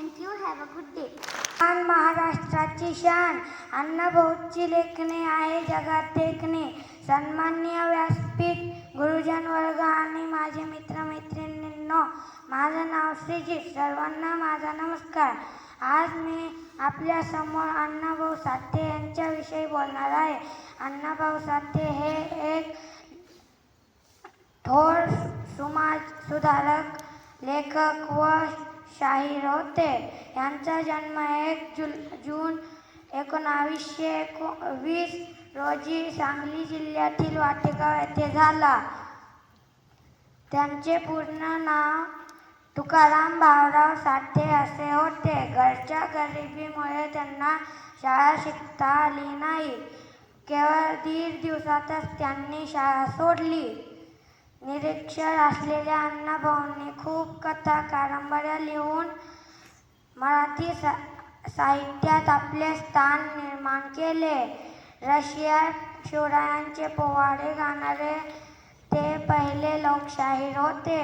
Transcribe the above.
Thank you. Have a good day. महाराष्ट्राची शान अण्णाभाऊची लेखणी आहे जगात देखणे. सन्माननीय व्यासपीठ, गुरुजन वर्ग आणि माझे मित्रमैत्रिणींनो, माझं नाव श्रीजित. सर्वांना माझा नमस्कार. आज मी आपल्या समोर अण्णाभाऊ साठे यांच्याविषयी बोलणार आहे. अण्णाभाऊ साठे हे एक थोर समाज सुधारक, लेखक व शाहीर होते. यांचा जन्म 1 जून 1920 रोजी सांगली जिल्ह्यातील वाटेगाव येथे झाला. त्यांचे पूर्ण नाव तुकाराम भाऊराव साठे असे होते. घरच्या गरिबीमुळे त्यांना शाळा शिकता आली नाही. केवळ 1.5 दिवसातच त्यांनी शाळा सोडली. निरक्षर असलेल्या अण्णाभाऊंनी खूप कथा कादंबऱ्या लिहून मराठी साहित्यात आपले स्थान निर्माण केले. रशियात शिवरायांचे पोवाडे गाणारे ते पहिले लोकशाहीर होते.